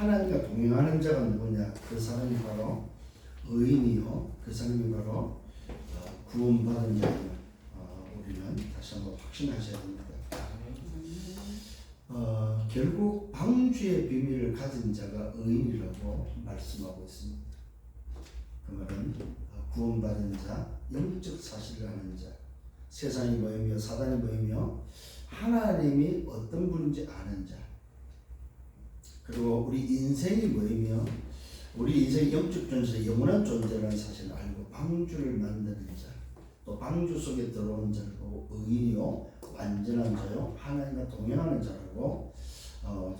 하나님과 동행하는 자가 누구냐? 그 사람이 바로 의인이요. 그 사람이 바로 구원받은 자임을 우리는 다시 한번 확신하셔야 됩니다. 결국 방주의 비밀을 가진 자가 의인이라고 말씀하고 있습니다. 그 말은 구원받은 자, 영적 사실을 아는 자, 세상이 뭐이며 사단이 뭐이며 하나님이 어떤 분인지 아는 자, 그리고 우리 인생이 뭐이며 우리 인생의 영적 존재, 영원한 존재라는 사실을 알고 방주를 만드는 자, 또 방주 속에 들어온 자를 보고 의인이요 완전한 자요 하나님과 동행하는 자라고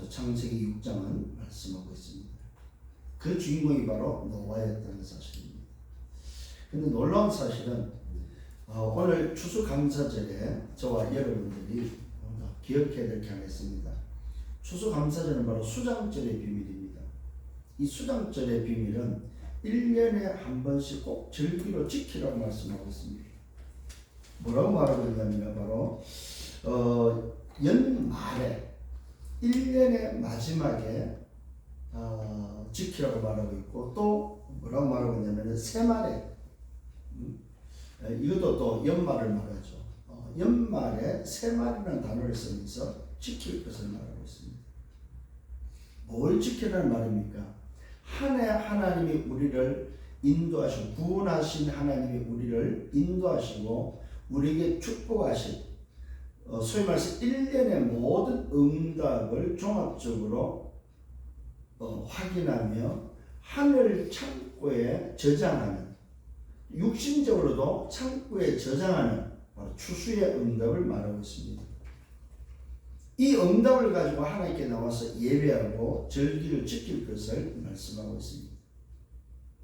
창세기 6장은 말씀하고 있습니다. 그 주인공이 바로 노아였다는 사실입니다. 근데 놀라운 사실은 오늘 추수감사절에 저와 여러분들이 기억해야 될 게 하나 있습니다. 추수감사절은 바로 수장절의 비밀입니다. 이 수장절의 비밀은 1년에 한 번씩 꼭 절기로 지키라고 말씀하고 있습니다. 뭐라고 말하고 있냐면 바로 연말에 1년의 마지막에 지키라고 말하고 있고, 또 뭐라고 말하고 있냐면 새말에 이것도 또 연말을 말하죠. 연말에 새말이라는 단어를 쓰면서 지킬 것을 말하고 있습니다. 뭘 지키라는 말입니까? 한 해 하나님이 우리를 인도하시고 구원하신 하나님이 우리를 인도하시고 우리에게 축복하신 소위 말해서 1년의 모든 응답을 종합적으로 확인하며 하늘 창고에 저장하는, 육신적으로도 창고에 저장하는 바로 추수의 응답을 말하고 있습니다. 이 응답을 가지고 하나님께 나와서 예배하고 절기를 지킬 것을 말씀하고 있습니다.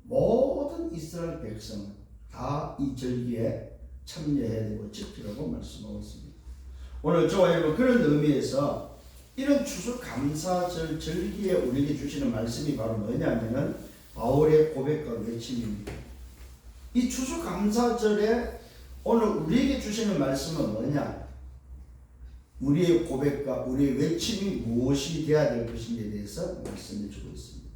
모든 이스라엘 백성은 다 이 절기에 참여해야 되고 지키라고 말씀하고 있습니다. 오늘 저와 여러분 그런 의미에서 이런 추수감사절 절기에 우리에게 주시는 말씀이 바로 뭐냐면은 바울의 고백과 외침입니다. 이 추수감사절에 오늘 우리에게 주시는 말씀은 뭐냐? 우리의 고백과 우리의 외침이 무엇이 되어야 될 것인지에 대해서 말씀해 주고 있습니다.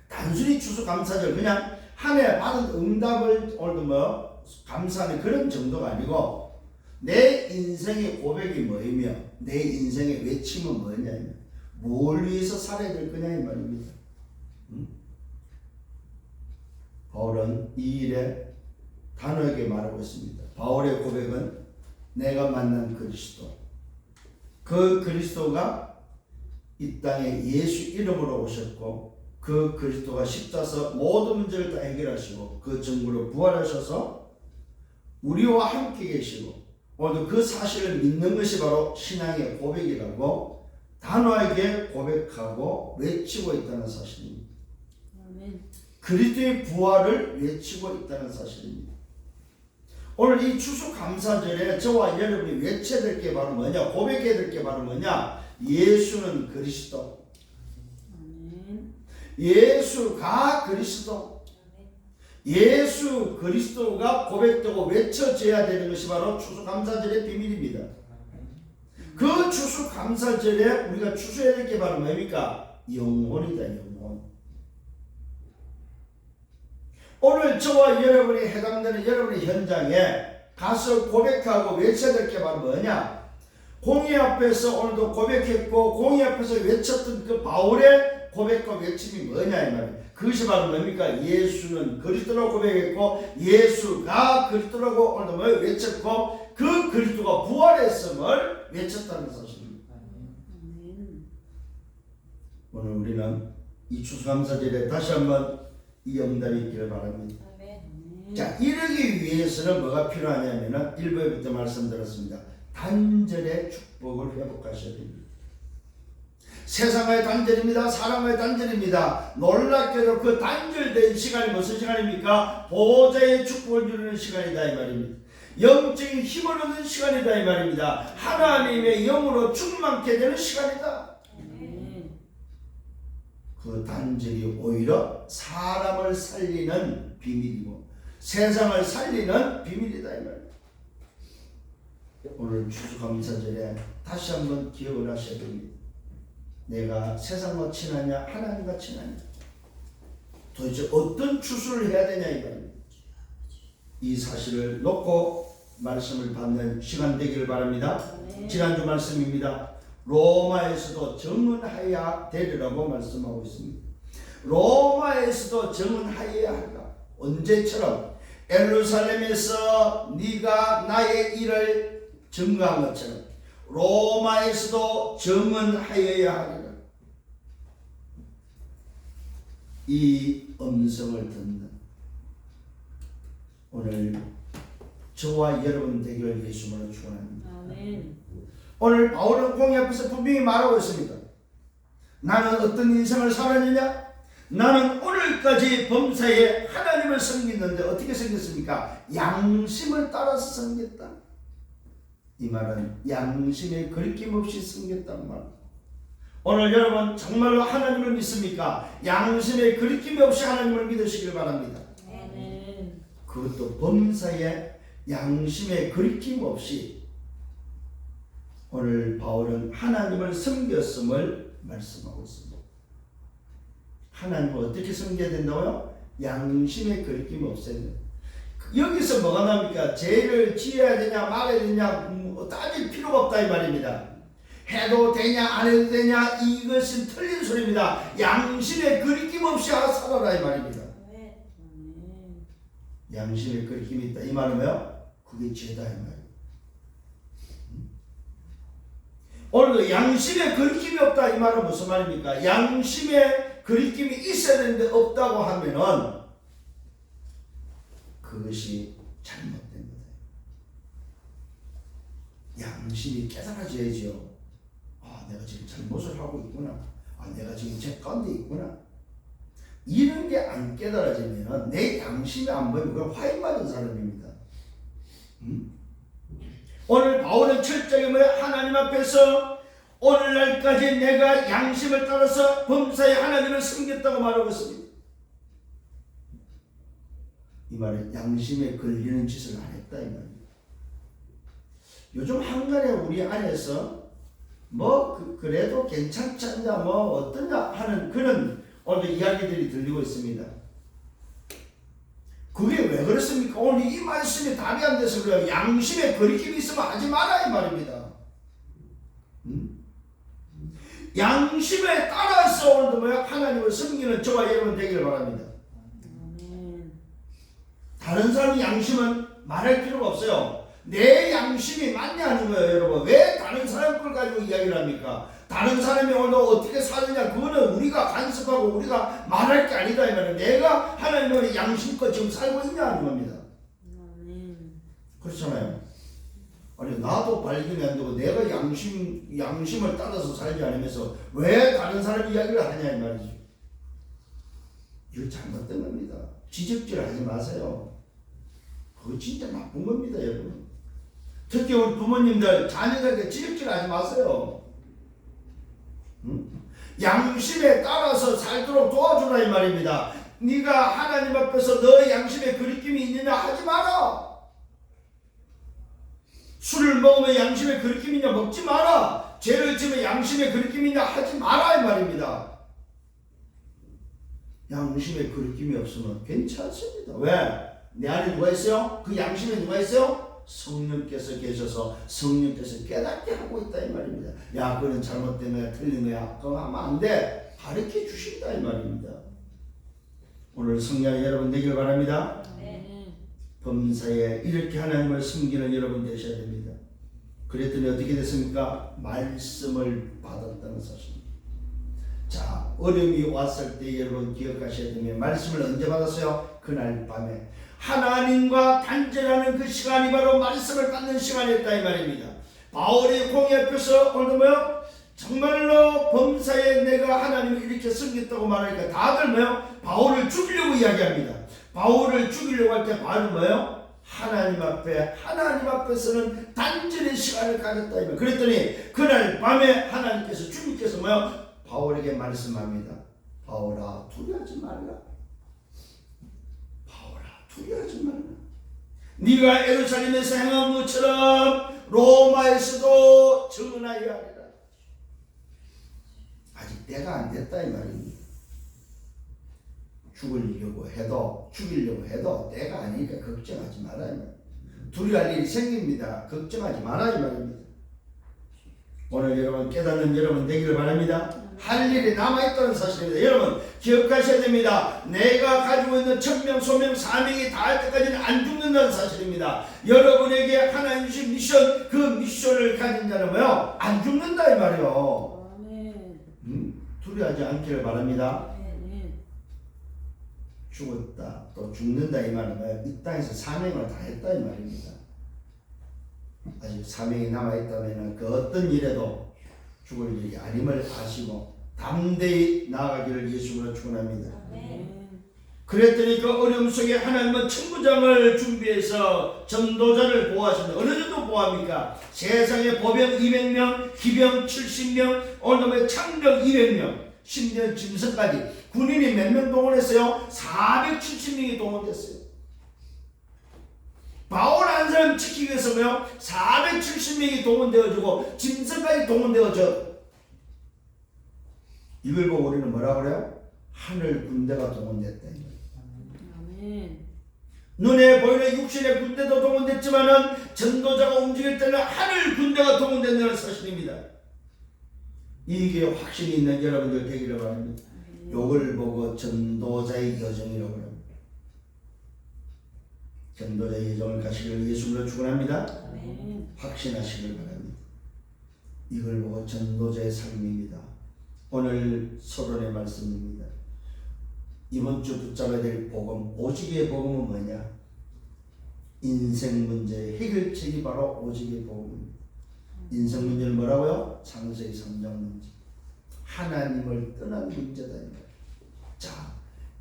단순히 추수감사절 그냥 한 해 받은 응답을 오늘도 감사하는 그런 정도가 아니고 내 인생의 고백이 뭐이며 내 인생의 외침은 뭐냐면 뭘 위해서 살아야 될 거냐 이 말입니다. 바울은 이 일에 단호하게 말하고 있습니다. 바울의 고백은 내가 만난 그리스도, 그 그리스도가 이 땅에 예수 이름으로 오셨고 그 그리스도가 십자서 모든 문제를 다 해결하시고 그 정부로 부활하셔서 우리와 함께 계시고 오늘도 그 사실을 믿는 것이 바로 신앙의 고백이라고 단호하게 고백하고 외치고 있다는 사실입니다. 아멘. 그리스도의 부활을 외치고 있다는 사실입니다. 오늘 이 추수감사절에 저와 여러분이 외쳐야 될 게 바로 뭐냐? 고백해야 될 게 바로 뭐냐? 예수는 그리스도. 예수가 그리스도. 예수 그리스도가 고백되고 외쳐져야 되는 것이 바로 추수감사절의 비밀입니다. 그 추수감사절에 우리가 추수해야 될 게 바로 뭡니까? 영혼이다, 영혼. 오늘 저와 여러분이 해당되는 여러분의 현장에 가서 고백하고 외쳐야 될 게 바로 뭐냐? 공의 앞에서 오늘도 고백했고 공의 앞에서 외쳤던 그 바울의 고백과 외침이 뭐냐 이 말이에요. 그것이 바로 뭡니까? 예수는 그리스도라고 고백했고 예수가 그리스도라고 오늘도 외쳤고 그 그리스도가 부활했음을 외쳤다는 사실입니다. 오늘 우리는 이 추수감사절에 다시 한번 이 영달이 있기를 바랍니다. 자, 이러기 위해서는 뭐가 필요하냐면은 1부에부터 말씀드렸습니다. 단절의 축복을 회복하셔야 됩니다. 세상의 단절입니다. 사람의 단절입니다. 놀랍게도 그 단절된 시간이 무슨 시간입니까? 보호자의 축복을 누리는 시간이다 이 말입니다. 영적인 힘을 얻는 시간이다 이 말입니다. 하나님의 영으로 충만케 되는 시간이다. 그 단절이 오히려 사람을 살리는 비밀이고 세상을 살리는 비밀이다 이 말입니다. 오늘 추수감사절에 다시 한번 기억을 하셔야 됩니다. 내가 세상과 친하냐 하나님과 친하냐, 도대체 어떤 추수를 해야 되냐 이 말입니다. 이 사실을 놓고 말씀을 받는 시간 되기를 바랍니다. 지난주 말씀입니다. 로마에서도 정언하여야 되리라고 말씀하고 있습니다. 로마에서도 정언하여야 한다. 언제처럼 예루살렘에서 네가 나의 일을 증거한 것처럼 로마에서도 정언하여야 하리라. 이 음성을 듣는 오늘 저와 여러분 되기를 예수님으로 축원합니다. 오늘 바울은 공회 앞에서 분명히 말하고 있습니다. 나는 어떤 인생을 살았느냐? 나는 오늘까지 범사에 하나님을 섬기는데 어떻게 섬겼습니까? 양심을 따라서 섬겼다. 이 말은 양심에 거리낌 없이 섬겼다는 말입니다. 오늘 여러분 정말로 하나님을 믿습니까? 양심에 거리낌 없이 하나님을 믿으시길 바랍니다. 그것도 범사에 양심에 거리낌 없이 오늘 바울은 하나님을 섬겼음을 말씀하고 있습니다. 하나님을 어떻게 섬겨야 된다고요? 양심에 거리낌이 없어야 돼요. 여기서 뭐가 나옵니까? 죄를 지어야 되냐 말아야 되냐 따질 필요가 없다 이 말입니다. 해도 되냐 안 해도 되냐 이것은 틀린 소리입니다. 양심에 거리낌 없이 살아라 이 말입니다. 양심에 거리낌이 있다 이 말은 뭐요? 그게 죄다 이 말이에요. 오늘도 양심에 거리낌이 없다 이 말은 무슨 말입니까? 양심에 거리낌이 있어야 되는데 없다고 하면은 그것이 잘못된 거다. 양심이 깨달아져야죠. 아, 내가 지금 잘못을 하고 있구나. 아, 내가 지금 죄 가운데 있구나. 이런 게 안 깨달아지면 내 양심이 안 보이면 그건 화인 맞은 사람입니다. 오늘 바울은 철저하게 뭐야? 하나님 앞에서 오늘날까지 내가 양심을 따라서 범사에 하나님을 섬겼다고 말하고 있습니다. 이 말은 양심에 걸리는 짓을 안 했다 이 말입니다. 요즘 한간에 우리 안에서 그래도 괜찮지 않냐 어떠냐 하는 그런 오늘 이야기들이 들리고 있습니다. 그게 왜 그렇습니까? 오늘 이 말씀이 답이 안 돼서 그래요. 양심에 거리낌이 있으면 하지 마라 이 말입니다. 양심에 따라서 오늘도 뭐야? 하나님을 섬기는 저와 여러분 되기를 바랍니다. 다른 사람의 양심은 말할 필요가 없어요. 내 양심이 맞냐 하는 거예요 여러분. 왜 다른 사람 걸 가지고 이야기를 합니까? 다른 사람이 오늘 어떻게 사느냐 그거는 우리가 간섭하고 우리가 말할 게 아니다 이 말이에요. 내가 하나님의 양심껏 지금 살고 있냐 하는 겁니다. 그렇잖아요. 아니 나도 발견이 안 되고 내가 양심을 따라서 살지 않으면서 왜 다른 사람 이야기를 하냐 이 말이죠. 이거 잘못된 겁니다. 지적질 하지 마세요. 그거 진짜 나쁜 겁니다 여러분. 특히 우리 부모님들 자녀들에게 지적질 하지 마세요. 양심에 따라서 살도록 도와주라 이 말입니다. 네가 하나님 앞에서 너의 양심에 거리낌이 있느냐 하지 마라. 술을 먹으면 양심에 거리낌이 있냐 먹지 마라. 죄를 지으면 양심에 거리낌이 있냐 하지 마라 이 말입니다. 양심에 거리낌이 없으면 괜찮습니다. 왜? 내 안에 누가 있어요? 그 양심에 누가 있어요? 성령께서 계셔서 성령께서 깨닫게 하고 있다 이 말입니다. 야 그건 잘못된 거야 틀린 거야 그거 하면 안 돼. 가르쳐 주신다 이 말입니다. 오늘 성령 여러분 되길 바랍니다. 범사에 이렇게 하나님을 섬기는 여러분 되셔야 됩니다. 그랬더니 어떻게 됐습니까? 말씀을 받았다는 사실입니다. 자, 어려움이 왔을 때 여러분 기억하셔야 되면 말씀을 언제 받았어요? 그날 밤에 하나님과 단절하는 그 시간이 바로 말씀을 받는 시간이었다 이 말입니다. 바울이 공회 앞에서 오늘 뭐요? 정말로 범사에 내가 하나님을 이렇게 섬겼다고 말하니까 다들 뭐요? 바울을 죽이려고 이야기합니다. 바울을 죽이려고 할 때 바울은 뭐요? 하나님 앞에서는 단절의 시간을 가졌다 이 말. 그랬더니 그날 밤에 하나님께서 주님께서 뭐요? 바울에게 말씀합니다. 바울아 두려워하지 말라. 두려워하지 말라. 네가 예루살렘에서 행한 것처럼 로마에서도 증언하여야 하리라. 때가 안 됐다 이 말입니다. 죽이려고 해도 때가 아니니까 걱정하지 마라 이 말. 두려워할 일이 생깁니다. 걱정하지 마라 이 말입니다. 오늘 여러분 깨닫는 여러분 되기를 바랍니다. 할 일이 남아있다는 사실입니다. 여러분 기억하셔야 됩니다. 내가 가지고 있는 천명, 소명, 사명이 닿을 때까지는 안 죽는다는 사실입니다. 여러분에게 하나님 주신 미션, 그 미션을 가진 자는 뭐요? 안 죽는다 이 말이요. 두려워하지 않기를 바랍니다. 죽었다 또 죽는다 이 말은 뭐예요? 이 땅에서 사명을 다했다 이 말입니다. 아직 사명이 남아있다면 그 어떤 일에도 죽을 일이 아님을 아시고 담대히 나아가기를 예수님으로 축원합니다. 그랬더니 그 어려움 속에 하나님은 천부장을 준비해서 전도자를 보호하십니다. 어느 정도 보호합니까? 세상에 보병 200명, 기병 70명, 오늘의 창병 200명, 심지어 짐승까지 군인이 몇 명 동원했어요? 470명이 동원됐어요. 바울 한 사람 지키기 위해서 뭐요? 470명이 동원되어지고 짐승까지 동원되어져. 이걸 보고 우리는 뭐라고 그래요? 하늘 군대가 동원됐다. 아멘. 눈에 보이는 육신의 군대도 동원됐지만은 전도자가 움직일 때는 하늘 군대가 동원된다는 사실입니다. 이게 확신이 있는 여러분들 되기를 바랍니다. 요걸 보고 전도자의 여정이라고 합니다. 전도자의 여정을 가시기를 예수님으로 축원합니다. 확신하시길 바랍니다. 이걸 보고 전도자의 삶입니다. 오늘 서론의 말씀입니다. 이번 주 붙잡아야 될 복음, 오직의 복음은 뭐냐? 인생 문제의 해결책이 바로 오직의 복음입니다. 인생 문제는 뭐라고요? 창세기 3장 문제. 하나님을 떠난 문제다. 자,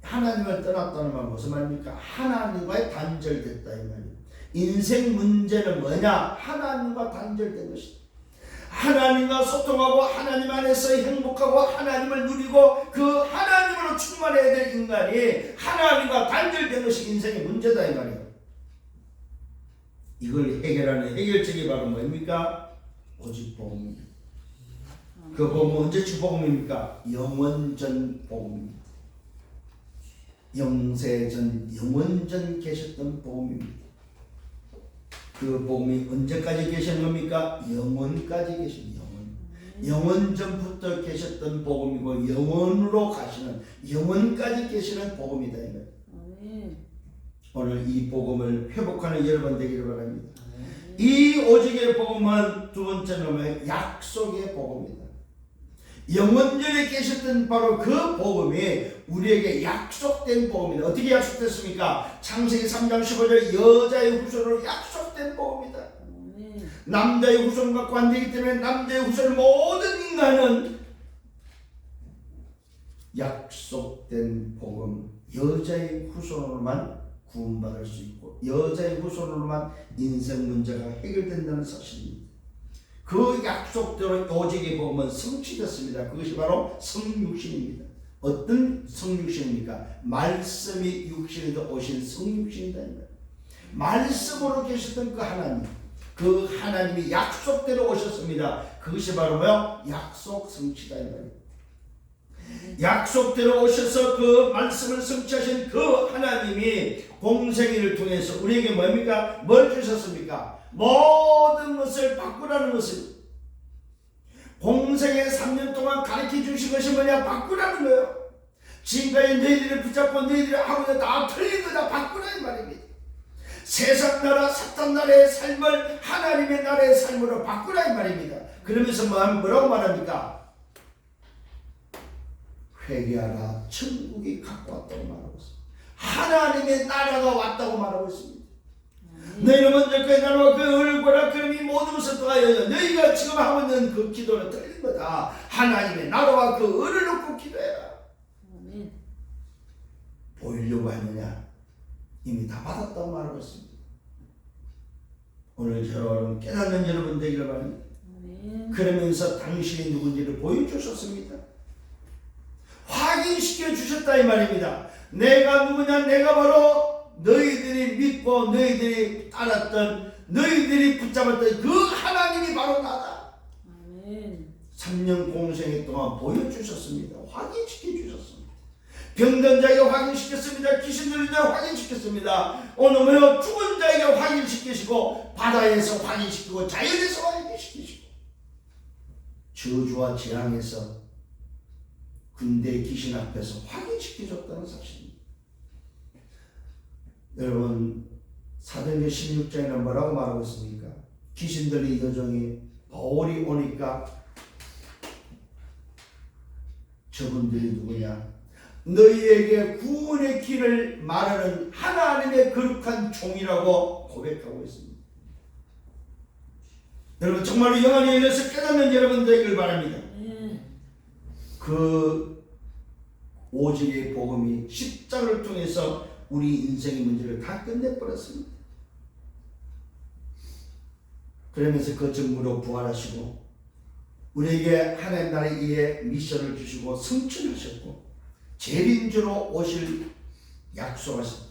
하나님을 떠났다는 말 무슨 말입니까? 하나님과의 단절됐다 이 말이에요. 인생 문제는 뭐냐? 하나님과 단절된 것이다. 하나님과 소통하고 하나님 안에서 행복하고 하나님을 누리고 그 하나님으로 충만해야 될 인간이 하나님과 단절된 것이 인생의 문제다 이 말이에요. 이걸 해결하는 해결책이 바로 뭡니까? 오직 복음입니다. 그 복음은 언제쯤 복음입니까? 영원전 복음입니다. 영세전, 영원전 계셨던 복음입니다. 그 복음이 언제까지 계신 겁니까? 영원까지 계신 영원전부터 계셨던 복음이고 영원으로 가시는 영원까지 계시는 복음이다. 오늘 이 복음을 회복하는 여러분 되기를 바랍니다. 이 오직의 복음은 두 번째는 약속의 복음이다. 영원전에 계셨던 바로 그 복음이 우리에게 약속된 복음이다. 어떻게 약속됐습니까? 창세기 3장 15절 여자의 후손으로 약속된 복음이다. 남자의 후손 갖고 안 되기 때문에 남자의 후손 모든 인간은 약속된 복음, 여자의 후손으로만 구원받을 수 있고 여자의 후손으로만 인생 문제가 해결된다는 사실입니다. 그 약속대로 오직의 복음은 성취됐습니다. 그것이 바로 성육신입니다. 어떤 성육신입니까? 말씀이 육신이 되어 오신 성육신이다. 말씀으로 계셨던 그 하나님, 그 하나님이 약속대로 오셨습니다. 그것이 바로 뭐요? 약속 성취다. 약속대로 오셔서 그 말씀을 성취하신 그 하나님이 공생애를 통해서 우리에게 뭡니까? 뭘 주셨습니까? 모든 것을 바꾸라는 것을. 공생애 3년 동안 가르쳐 주신 것이 뭐냐? 바꾸라는 거예요. 지금까지 너희들을 붙잡고 너희들이 하고 있는 다 틀린 거다 바꾸라 이 말입니다. 세상 나라 사탄 나라의 삶을 하나님의 나라의 삶으로 바꾸라 이 말입니다. 그러면서 뭐라고 말합니까? 회개하라, 천국이 갖고 왔다고 말하고 있습니다. 하나님의 나라가 왔다고 말하고 있습니다. 너희는 먼저 그 나라와 그 얼굴과 그름이 모든 것을 더하여 너희가 지금 하고 있는 그 기도는 틀린 거다. 하나님의 나라와 그 을을 놓고 기도해라. 보이려고 하느냐? 이미 다 받았다고 말하고 있습니다. 오늘 여러분 깨닫는 여러분 되기를 바랍니다. 그러면서 당신이 누군지를 보여주셨습니다. 확인시켜 주셨다 이 말입니다. 내가 누구냐? 내가 바로 너희들이 믿고 너희들이 따랐던 너희들이 붙잡았던 그 하나님이 바로 나다. 3년 공생애 동안 보여주셨습니다. 확인시켜 주셨습니다. 병든 자에게 확인시켰습니다. 귀신 들린 자에게 확인시켰습니다. 오늘 뭐요? 죽은 자에게 확인시키시고 바다에서 확인시키고 자연에서 확인시키시고 저주와 재앙에서 군대 귀신 앞에서 확인시켜줬다는 사실입니다. 여러분 사도행전 16장에는 뭐라고 말하고 있습니까? 귀신 들린 여종이 바울이 오니까 저분들이 누구냐? 너희에게 구원의 길을 말하는 하나님의 거룩한 종이라고 고백하고 있습니다. 여러분 정말로 영안이 열려서 깨닫는 여러분 되기를 바랍니다. 그 오직의 복음이 십자가를 통해서 우리 인생의 문제를 다 끝내버렸습니다. 그러면서 그 증거로 부활하시고 우리에게 하나님 나라에 의해 미션을 주시고 성취하셨고 재림주로 오실 약속하신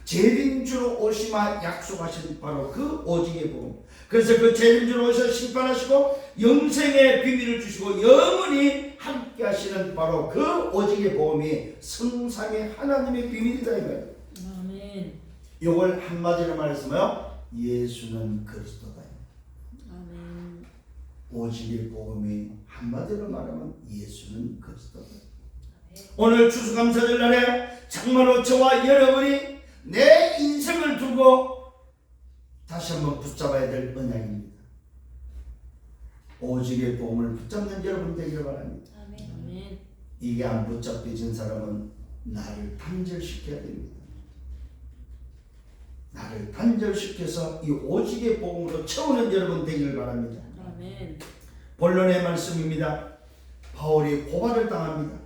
재림주로 오시마 약속하신 바로 그 오직의 복음. 그래서 그 재림주로 오셔 심판하시고 영생의 비밀을 주시고 영원히 함께 하시는 바로 그 오직의 복음이 성삼의 하나님의 비밀이다 이거예요. 아멘. 이걸 한마디로 말했으면 예수는 그리스도다. 아멘. 오직의 복음이 한마디로 말하면 예수는 그리스도다. 오늘 추수감사절 날에 정말로 저와 여러분이 내 인생을 두고 다시 한번 붙잡아야 될 언약입니다. 오직의 복음을 붙잡는 여러분 되기를 바랍니다. 아멘. 이게 안 붙잡혀진 사람은 나를 단절시켜야 됩니다. 나를 단절시켜서 이 오직의 복음으로 채우는 여러분 되기를 바랍니다. 아멘. 본론의 말씀입니다. 바울이 고발을 당합니다.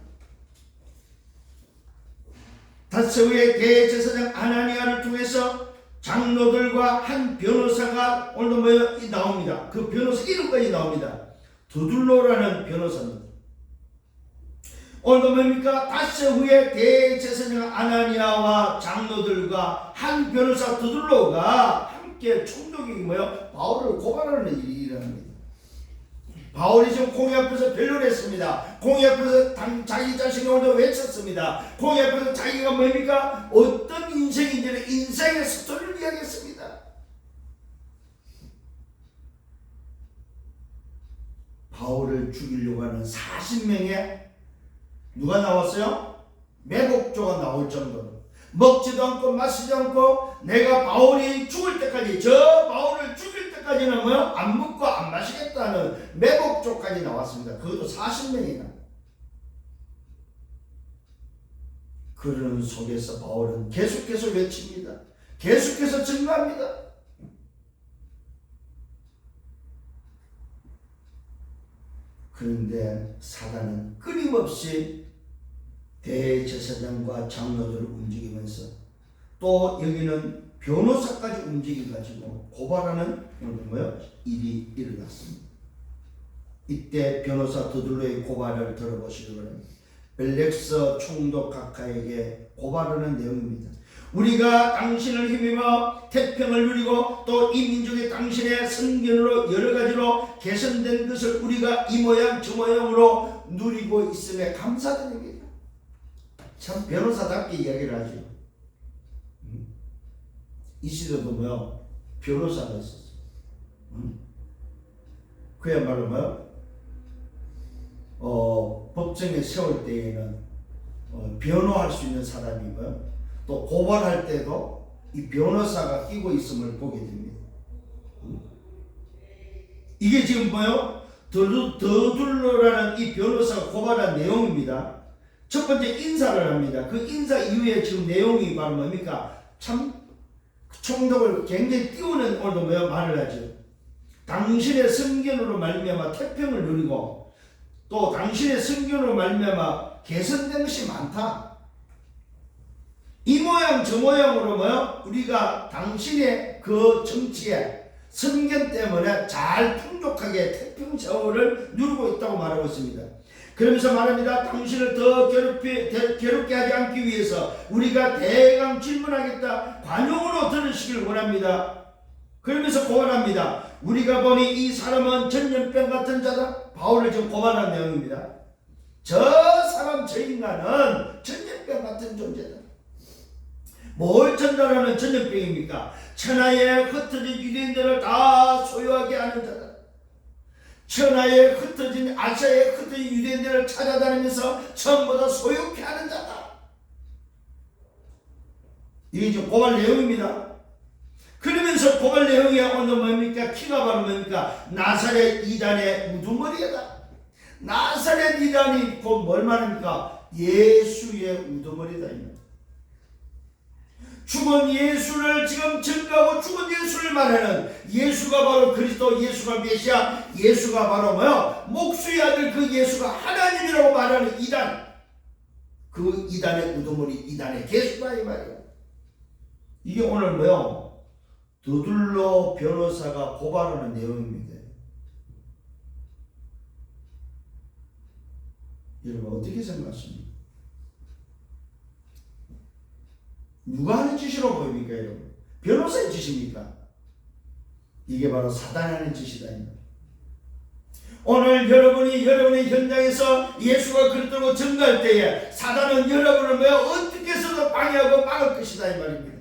다스의 대제사장 아나니아를 통해서 장로들과 한 변호사가 오늘 나옵니다. 그 변호사 이름까지 나옵니다. 두둘로라는 변호사입니다. 오늘 뭡니까? 다스 후에 대제사장 아나니아와 장로들과 한 변호사 두둘로가 함께 총독이 바울을 고발하는 일이 일어납니다. 바울이 지금 공의 앞에서 변론을 했습니다. 공의 앞에서 자기 자신의 오늘 외쳤습니다. 공의 앞에서 자기가 뭡니까? 어떤 인생인지는 인생의 스토리를 이야기했습니다. 바울을 죽이려고 하는 40명의 누가 나왔어요? 매복조가 나올 정도로 먹지도 않고 마시지 않고 내가 바울이 죽을 때까지 저 바울을 죽일 때까지는 안 먹고 안 마시겠다는 매복조까지 나왔습니다. 그것도 40명이나. 그런 속에서 바울은 계속해서 외칩니다. 계속해서 증거합니다. 그런데 사단은 끊임없이 대제사장과 장로들을 움직이면서 또 여기는 변호사까지 움직여가지고 고발하는 일이 일어났습니다. 이때 변호사 두둘로의 고발을 들어보시기 바랍니다. 벨렉스 총독 각하에게 고발하는 내용입니다. 우리가 당신을 힘입어 태평을 누리고 또 이 민족이 당신의 선견으로 여러 가지로 개선된 것을 우리가 이 모양 저 모양으로 누리고 있음에 감사드립니다. 참 변호사답게 이야기를 하죠. 이 시대도 변호사가 있었어요. 그야말로 법정에 세울 때에는 변호할 수 있는 사람이 또 고발할 때도 이 변호사가 끼고 있음을 보게 됩니다. 이게 지금 더둘로라는 이 변호사가 고발한 내용입니다. 첫 번째 인사를 합니다. 그 인사 이후에 지금 내용이 바로 뭡니까? 참 총독을 굉장히 띄우는 오늘도 말을 하죠. 당신의 선견으로 말미암아 태평을 누리고 또 당신의 선견으로 말미암아 개선된 것이 많다. 이 모양 저 모양으로 우리가 당신의 그 정치에 선견 때문에 잘 풍족하게 태평사후를 누리고 있다고 말하고 있습니다. 그러면서 말합니다. 당신을 더 괴롭게 하지 않기 위해서 우리가 대강 질문하겠다. 관용으로 들으시길 원합니다. 그러면서 고발합니다. 우리가 보니 이 사람은 전염병 같은 자다. 바울을 지금 고발한 내용입니다. 저 사람, 저 인간은 전염병 같은 존재다. 뭘 전달하는 전염병입니까? 천하에 흩어진 유대인들을 다 소유하게 하는 자다. 천하에 흩어진, 아시아에 흩어진 유대인들을 찾아다니면서 전부 다 소유케 하는 자다. 이게 지금 고발 내용입니다. 그러면서 고발 내용이 오늘 뭡니까? 키가 바로 뭡니까? 나사렛 이단의 우두머리다. 나사렛 이단이 곧 뭘 말합니까? 예수의 우두머리다. 죽은 예수를 지금 증거하고 죽은 예수를 말하는, 예수가 바로 그리스도, 예수가 메시아, 예수가 바로 뭐요? 목수의 아들 그 예수가 하나님이라고 말하는 이단, 그 이단의 우두머리, 이단의 개수다 이 말이에요. 이게 오늘 뭐요? 드둘로 변호사가 고발하는 내용입니다. 여러분 어떻게 생각하십니까? 누가 하는 짓이라고 보입니까 여러분? 변호사의 짓입니까? 이게 바로 사단이 하는 짓이다. 오늘 여러분이 여러분의 현장에서 예수가 그리스도로 증거할 때에 사단은 여러분을 왜 어떻게 해서도 방해하고 막을 것이다 이 말입니다.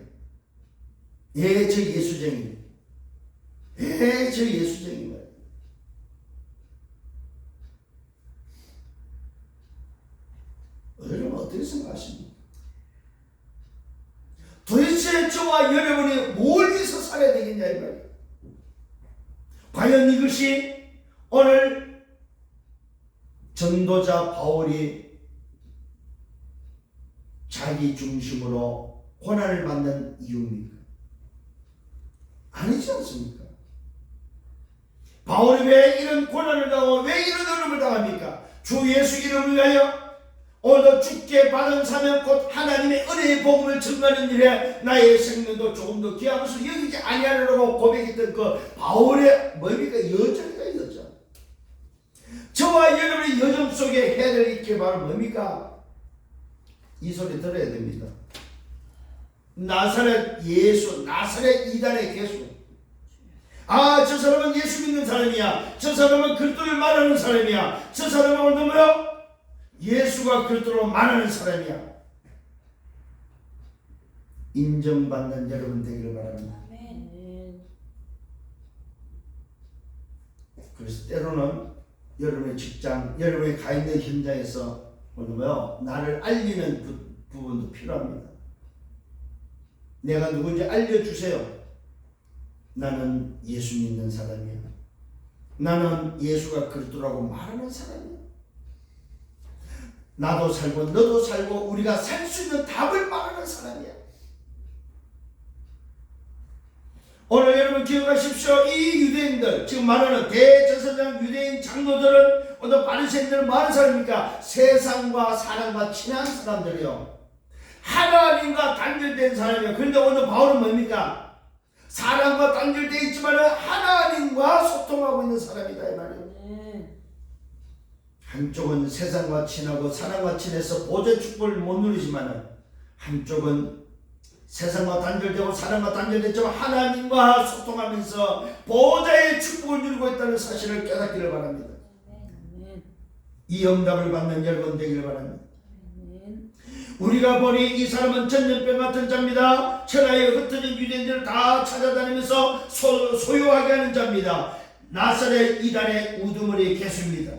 예, 저 예수쟁이. 예, 저 예수쟁이 말이에요. 여러분 어떻게 생각하십니까? 도대체 저와 여러분이 뭘 위해서 살아야 되겠냐 이 말이에요. 과연 이것이 오늘 전도자 바울이 자기 중심으로 고난을 받는 이유입니까? 아니지 않습니까? 바울이 왜 이런 고난을 당하고 왜 이런 어려움을 당합니까? 주 예수 이름을 위하여 오늘도 주께 받은 사명 곧 하나님의 은혜의 복음을 증거하는 일에 나의 생명도 조금 더 귀한 것을 여기지 아니하려고 고백했던 그 바울의 뭡니까? 여정이다 여정. 저와 여러분의 여정 속에 해야 될 게 바로 뭡니까? 이 소리 들어야 됩니다. 나사렛 예수, 나사렛 이단의 개수. 아, 저 사람은 예수 믿는 사람이야. 저 사람은 그리스도를 말하는 사람이야. 저 사람은 오늘 뭐요? 예수가 그리스도로 말하는 사람이야. 인정받는 여러분 되기를 바랍니다. 아멘. 그래서 때로는 여러분의 직장, 여러분의 가 있는 현장에서 오늘 뭐요? 나를 알리는 부분도 필요합니다. 내가 누군지 알려주세요. 나는 예수 믿는 사람이야. 나는 예수가 그리스도라고 말하는 사람이야. 나도 살고 너도 살고 우리가 살 수 있는 답을 말하는 사람이야. 오늘 여러분 기억하십시오. 이 유대인들, 지금 말하는 대제사장 유대인 장로들은 오늘 바리새인들은 뭐 하는 사람입니까? 세상과 사람과 친한 사람들이요. 하나님과 단절된 사람이에요. 그런데 오늘 바울은 뭡니까? 사람과 단절되어 있지만 하나님과 소통하고 있는 사람이다 이 말이에요. 한쪽은 세상과 친하고 사람과 친해서 보좌의 축복을 못 누리지만 한쪽은 세상과 단절되고 사람과 단절됐지만 하나님과 소통하면서 보좌의 축복을 누리고 있다는 사실을 깨닫기를 바랍니다. 이 응답을 받는 여러분 되기를 바랍니다. 우리가 보니 이 사람은 전염병 같은 자입니다. 천하에 흩어진 유대인들을 다 찾아다니면서 소유하게 하는 자입니다. 나사렛 이단의 우두머리 개수입니다.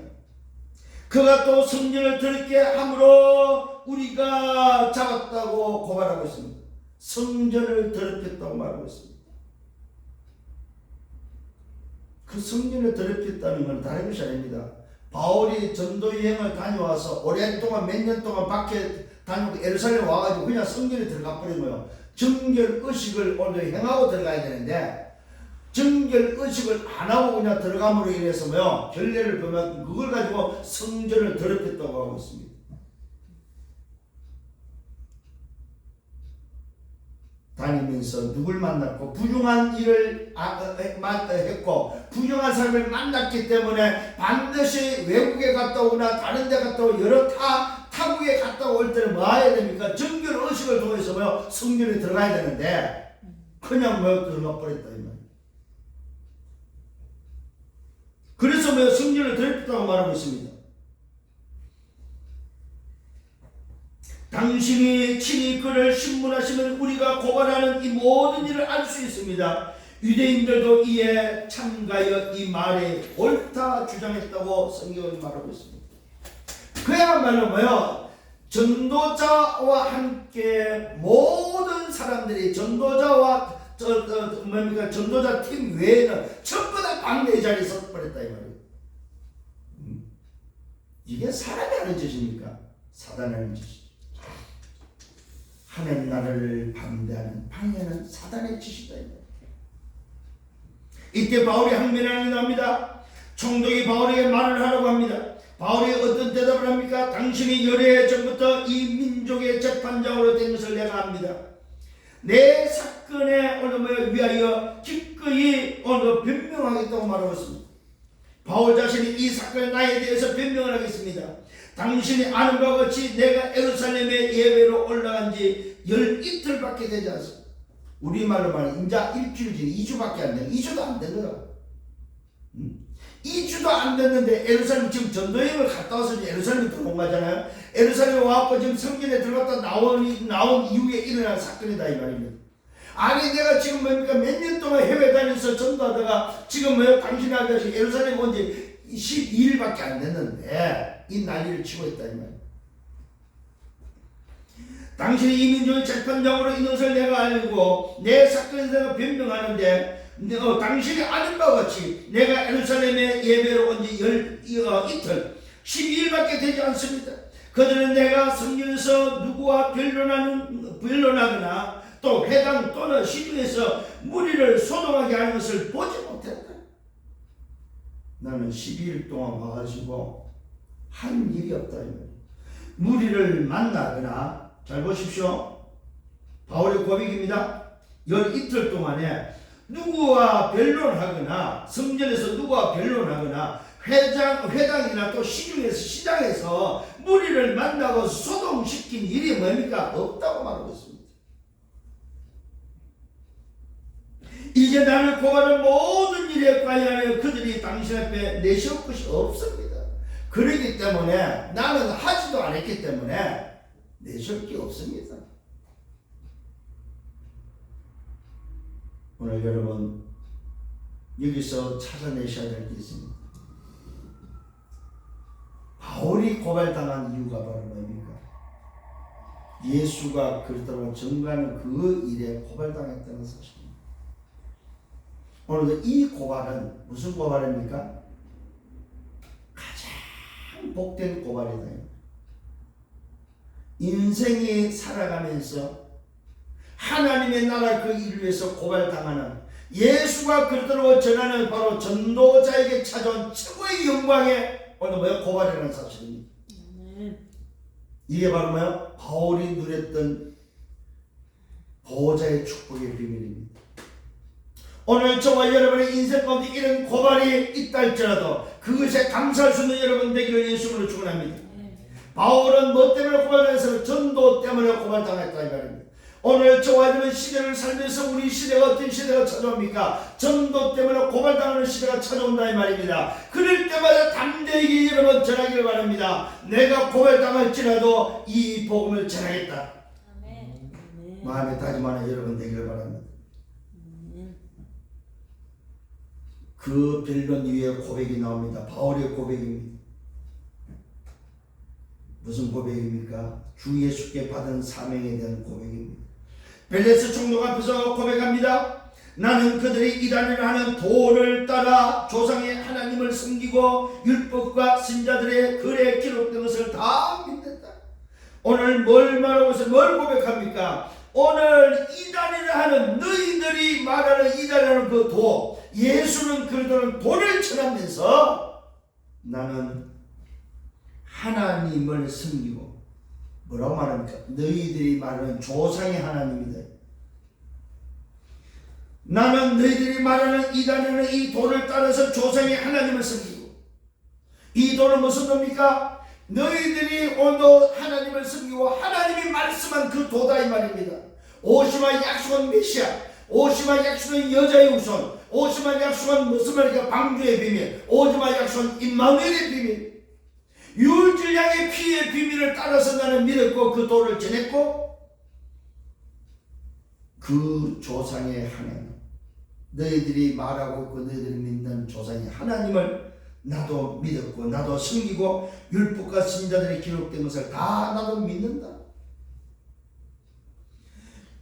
그가 또 성전을 더럽게 함으로 우리가 잡았다고 고발하고 있습니다. 성전을 더럽혔다고 말하고 있습니다. 그 성전을 더럽혔다는 건 다른 것이 아닙니다. 바울이 전도 여행을 다녀와서 오랫동안 몇 년 동안 밖에 다니고 예루살렘 와가지고 그냥 성전에 들어가 버린 거예요. 정결 의식을 오늘 행하고 들어가야 되는데 정결 의식을 안 하고 그냥 들어감으로 인해서 뭐요? 결례를 범한 그걸 가지고 성전을 더럽혔다고 하고 있습니다. 다니면서 누굴 만났고 부정한 일을 했고 부정한 사람을 만났기 때문에 반드시 외국에 갔다 오거나 다른 데 갔다 오고 여러 타국에 갔다 올 때는 뭐 해야 됩니까? 정결 의식을 통해서 뭐요? 성전에 들어가야 되는데 그냥 뭐 들어가 버렸다 이 말이에요. 그래서 뭐 성전을 더럽혔다고 말하고 있습니다. 당신이 친히 그를 신문하시면 우리가 고발하는 이 모든 일을 알 수 있습니다. 유대인들도 이에 참가하여 이 말에 옳다 주장했다고 성경은 말하고 있습니다. 그야말로 뭐요? 전도자와 함께 모든 사람들이 전도자와 전도자 팀 외에는 전부 다 광대의 자리에 서버렸다 이 말이에요. 이게 사람이 하는 짓입니까? 사단이 하는 짓이죠. 하늘 나라를 반대하는 방해하는 사단의 짓이다. 이때 바울이 항변하는 게 나옵니다. 총독이 바울에게 말을 하라고 합니다. 바울이 어떤 대답을 합니까? 당신이 열애 전부터 이 민족의 재판장으로 된 것을 내가 압니다. 내 사건에 위하여 기꺼이 변명하겠다고 말하고 있습니다. 바울 자신이 이 사건의 나에 대해서 변명을 하겠습니다. 당신이 아는 바와 같이 내가 예루살렘에 예배로 올라간 지 12틀밖에 되지 않습니다. 우리말로 말하면 이제 일주일이 2주밖에 안 돼. 2주도 안 된 거야. 2주도 안 됐는데 에루살렘 지금 전도여행을 갔다 와서 에루살렘에 들어온 거잖아요. 에루살렘에 와서 지금 성전에 들어갔다 나온 이후에 일어난 사건이다 이 말입니다. 아니 내가 지금 뭡니까 몇 년 동안 해외 다니면서 전도하다가 지금 당신이 알다시피 에루살렘 온 지 12일밖에 안 됐는데 이 난리를 치고 있다 이 말이에요. 당신이 이 민족의 재판장으로 있는 것을 내가 알고 내 사건에 대해서 변명하는데 당신이 아는 바와 같이 내가 예루살렘에 예배로 온 지 이틀 12일밖에 되지 않습니다. 그들은 내가 성전에서 누구와 변론하거나 또 회당 또는 시중에서 무리를 소동하게 하는 것을 보지 못했다. 나는 12일 동안 와가지고 한 일이 없다. 무리를 만나거나 잘 보십시오. 바울의 고백입니다. 이틀 동안에 누구와 변론하거나 성전에서 누구와 변론하거나 회당이나 또 시장에서 무리를 만나고 소동시킨 일이 뭡니까? 없다고 말하고 있습니다. 이제 나를 고발한 모든 일에 관하여 그들이 당신 앞에 내세울 것이 없습니다. 그러기 때문에 나는 하지도 않았기 때문에 내세울 게 없습니다. 오늘 여러분 여기서 찾아내셔야 될 게 있습니다. 바울이 고발당한 이유가 바로 뭡니까? 예수가 그리스도로 증거하는 그 일에 고발당했다는 사실입니다. 오늘도 이 고발은 무슨 고발입니까? 가장 복된 고발이다. 인생이 살아가면서 하나님의 나라 그 일을 위해서 고발당하는 예수가 그리스도로 전하는 바로 전도자에게 찾아온 최고의 영광의 오늘 고발이라는 사실입니다. 이게 바로 바울이 누렸던 보호자의 축복의 비밀입니다. 오늘 저와 여러분의 인생 가운데 이런 고발이 있다 할지라도 그것에 감사할 수 있는 여러분 되기를 예수님으로 축원합니다. 바울은 뭐 때문에 고발당했어요? 전도 때문에 고발당했다 이 말입니다. 오늘 저와 여러분 시대를 살면서 우리 시대가 어떤 시대가 찾아옵니까? 전도 때문에 고발당하는 시대가 찾아온다 이 말입니다. 그럴 때마다 담대하게 여러분 전하기를 바랍니다. 내가 고발당할지라도 이 복음을 전하겠다. 마음에 다짐하는 여러분 되기를 바랍니다. 그 변론 위에 고백이 나옵니다. 바울의 고백입니다. 무슨 고백입니까? 주 예수께 받은 사명에 대한 고백입니다. 벨레스 총독 앞에서 고백합니다. 나는 그들이 이단을 하는 도를 따라 조상의 하나님을 섬기고 율법과 선자들의 글에 기록된 것을 다 믿는다. 오늘 뭘 말하고 있어요? 뭘 고백합니까? 오늘 이단을 하는 너희들이 말하는 이단이라는 그 도, 예수는 그리스도는 도를 전하면서 나는 하나님을 섬기고 뭐라고 말합니까? 너희들이 말하는 조상의 하나님이다. 나는 너희들이 말하는 이단하는 이 도를 따라서 조상의 하나님을 섬기고 이 도는 무슨 도입니까? 너희들이 오늘 하나님을 섬기고 하나님이 말씀한 그 도다 이 말입니다. 오시마 약속은 메시아, 오시마 약속은 여자의 후손, 오지만 약속한 무슨 말이야? 방주의 비밀. 오지만 약속한 임마누엘의 비밀. 유일양의 피의 비밀을 따라서 나는 믿었고 그 도를 전했고 그 조상의 하나님, 너희들이 말하고 있고 너희들이 믿는 조상의 하나님을 나도 믿었고 나도 섬기고 율법과 선지자들이 기록된 것을 다 나도 믿는다.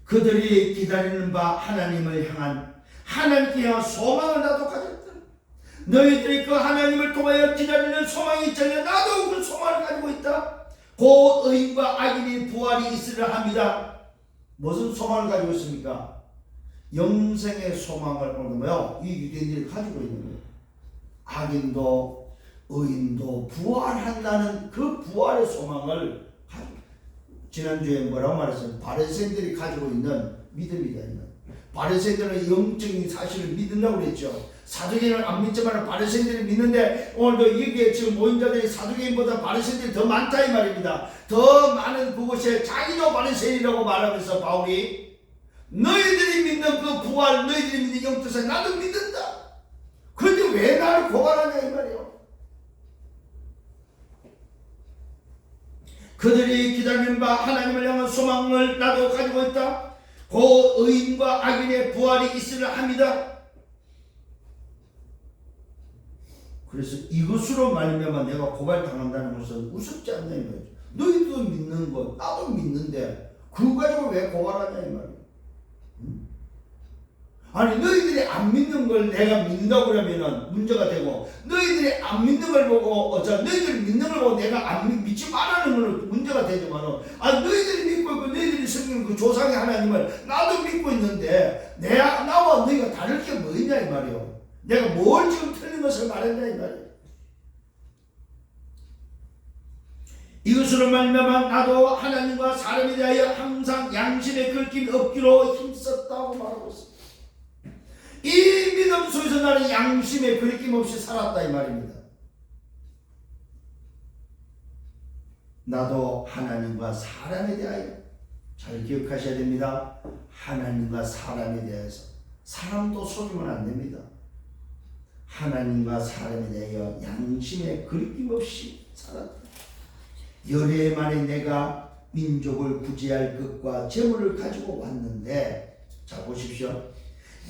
그들이 기다리는 바 하나님을 향한 하나님께 향한 소망을 나도 가졌다. 너희들이 그 하나님을 통하여 기다리는 소망이 있자면 나도 그 소망을 가지고 있다. 곧 의인과 악인이 부활이 있으려 합니다. 무슨 소망을 가지고 있습니까? 영생의 소망을 이 유대인들이 가지고 있는 거예요. 악인도 의인도 부활한다는 그 부활의 소망을 가지고, 지난주에 뭐라고 말했어요? 바리새인들이 가지고 있는 믿음이다. 바리새인들은 영적인 사실을 믿는다고 그랬죠. 사두개인은 안 믿지만 바리새인들이 믿는데 오늘도 여기에 지금 모인 자들이 사두개인보다 바리새인들이 더 많다 이 말입니다. 더 많은 그곳에 자기도 바리새인이라고 말하면서 바울이 너희들이 믿는 그 부활, 너희들이 믿는 영적사 나도 믿는다. 그런데 왜 나를 고발하냐 이 말이에요. 그들이 기다리는 바 하나님을 향한 소망을 나도 가지고 있다. 그 의인과 악인의 부활이 있으려 합니다. 그래서 이것으로 말미암아 내가 고발당한다는 것은 우습지 않냐 이 말이죠. 너희도 믿는 것 나도 믿는데 그거 가지고 왜 고발하냐 이 말이에요. 아니 너희들이 안 믿는 걸 내가 믿는다고 그러면은 문제가 되고 너희들이 안 믿는 걸 보고 너희들이 믿는 걸 보고 내가 안 믿지 말라는 건 문제가 되지만은 너희들이 믿고 있고 너희들이 섬기는 그 조상의 하나님을 나도 믿고 있는데 나와 너희가 다를 게 뭐 있냐 이 말이에요. 내가 뭘 지금 틀린 것을 말했냐 이 말이에요. 이것으로 말미암아 나도 하나님과 사람에 대하여 항상 양심의 걸림이 없기로 힘썼다고 말하고 있습니다. 이 믿음 속에서 나는 양심에 거리낌 없이 살았다 이 말입니다. 나도 하나님과 사람에 대하여 잘 기억하셔야 됩니다. 하나님과 사람에 대해서 사람도 속이면 안 됩니다. 하나님과 사람에 대하여 양심에 거리낌 없이 살았다. 열해 만에 내가 민족을 구제할 것과 재물을 가지고 왔는데 자 보십시오.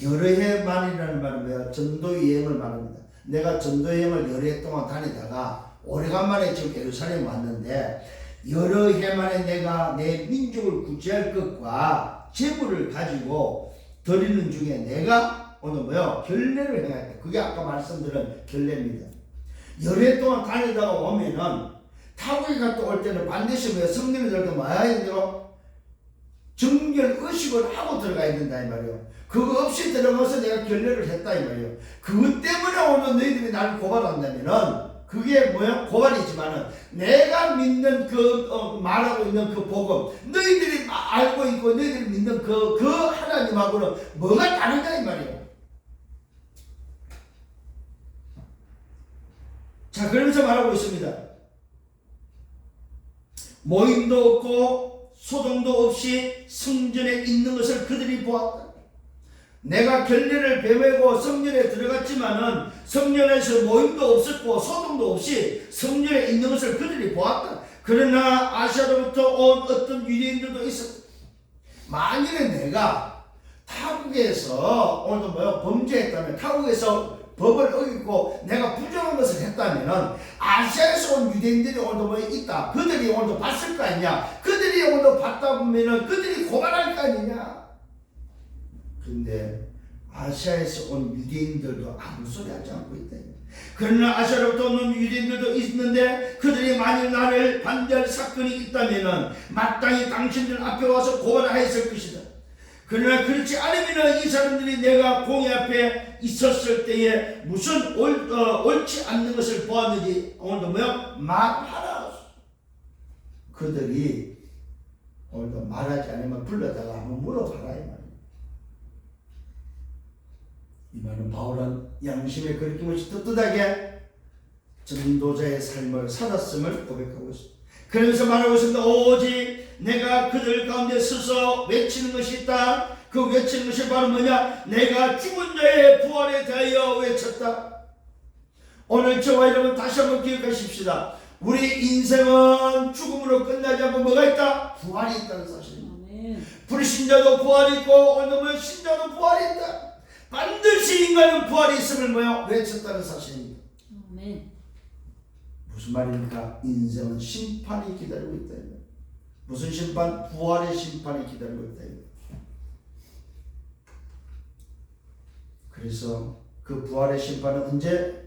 여러 해 만이라는 말은 뭐야? 전도 여행을 말합니다. 내가 전도 여행을 여러 해 동안 다니다가 오래간만에 지금 예루살렘 왔는데 여러 해 만에 내가 내 민족을 구제할 것과 재물을 가지고 드리는 중에 내가 오늘 결례를 행했다. 그게 아까 말씀드린 결례입니다. 여러 해 동안 다니다가 오면은 타국에 갔다 올 때는 반드시 성령이 들어갈 때 와야 되죠. 정결 의식을 하고 들어가야 된다 이 말이에요. 그거 없이 들어가서 내가 결례를 했다 이 말이에요. 그것 때문에 오늘 너희들이 나를 고발한다면은 그게 고발이지만은 내가 믿는 말하고 있는 그 복음 너희들이 알고 있고 너희들이 믿는 그 하나님하고는 뭐가 다르냐 이 말이에요. 자 그러면서 말하고 있습니다. 모임도 없고 소동도 없이 성전에 있는 것을 그들이 보았다. 내가 결례를 배우고 성전에 들어갔지만은 성전에서 모임도 없었고 소동도 없이 성전에 있는 것을 그들이 보았다. 그러나 아시아로부터 온 어떤 유대인들도 있었다. 만일에 내가 타국에서 오늘도 범죄했다면 타국에서 법을 어기고 내가 부정한 것을 했다면은 아시아에서 온 유대인들이 오늘도 있다. 그들이 오늘도 봤을 거 아니냐. 그들이 오늘도 봤다 보면은 그들이 고발할 거 아니냐. 근데 아시아에서 온 유대인들도 아무 소리 하지 않고 있다. 그러나 아시아로부터 온 유대인들도 있는데 그들이 만일 나를 반대할 사건이 있다면은 마땅히 당신들 앞에 와서 고발하였을 것이다. 그러나 그렇지 않으면 이 사람들이 내가 공회 앞에 있었을 때에 무슨 옳지 않는 것을 보았는지 오늘도 말하라. 그들이 오늘도 말하지 않으면 불러다가 한번 물어봐라 이 말이에요. 이 말은 바울은 양심의 거리낌 없이 떳떳하게 전도자의 삶을 살았음을 고백하고 있습니다. 그러면서 말하고 있습니다. 오직 내가 그들 가운데 서서 외치는 것이 있다. 그 외치는 것이 바로 뭐냐? 내가 죽은 자의 부활에 대하여 외쳤다. 오늘 저와 여러분 다시 한번 기억하십시다. 우리 인생은 죽음으로 끝나지 않고 뭐가 있다? 부활이 있다는 사실입니다. 아멘. 불신자도 부활이 있고 오늘은 신자도 부활이 있다. 반드시 인간은 부활이 있음을 뭐요? 외쳤다는 사실입니다. 아멘. 무슨 말입니까? 인생은 심판이 기다리고 있다. 무슨 심판? 부활의 심판이 기다리고 있다. 그래서 그 부활의 심판은 언제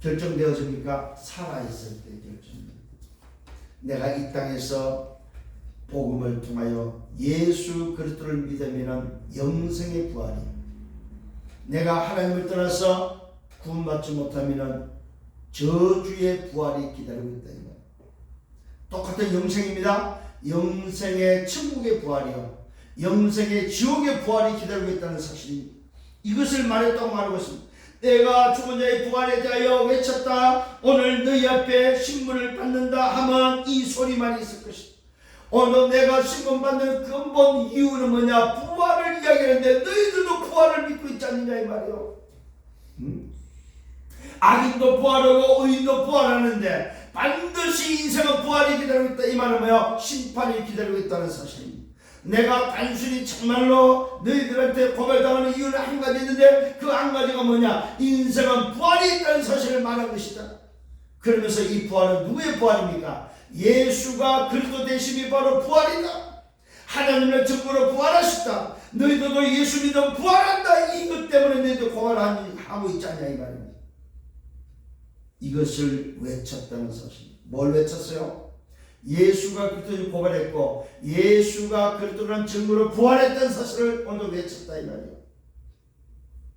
결정되어집니까? 살아있을 때 결정됩니다. 내가 이 땅에서 복음을 통하여 예수 그리스도를 믿으면 영생의 부활이, 내가 하나님을 떠나서 구원받지 못하면 저주의 부활이 기다리고 있다. 똑같은 영생입니다. 영생의 천국의 부활이요, 영생의 지옥의 부활이 기다리고 있다는 사실입니다. 이것을 말했다고 말하고 있습니다. 내가 죽은 자의 부활에 대하여 외쳤다. 오늘 너희 앞에 신문을 받는다 하면 이 소리만 있을 것이다. 오늘 내가 신문 받는 근본 이유는 뭐냐? 부활을 이야기하는데 너희들도 부활을 믿고 있지 않느냐 이 말이요. 악인도 부활하고 의인도 부활하는데 반드시 인생은 부활이 기다리고 있다. 이 말은 뭐야? 심판이 기다리고 있다는 사실입니다. 내가 단순히 정말로 너희들한테 고발당하는 이유는 한 가지 있는데 그 한 가지가 뭐냐? 인생은 부활이 있다는 사실을 말한 것이다. 그러면서 이 부활은 누구의 부활입니까? 예수가 그리스도 되심이 바로 부활이다. 하나님의 증거로 부활하셨다. 너희들도 예수 믿으면 부활한다. 이것 때문에 너희들 고발하고 있지 않냐 이 말입니다. 이것을 외쳤다는 사실. 뭘 외쳤어요? 예수가 그리스도를 고발했고 예수가 그리스도라는 증거로 부활했다는 사실을 오늘 외쳤다 이 말이에요.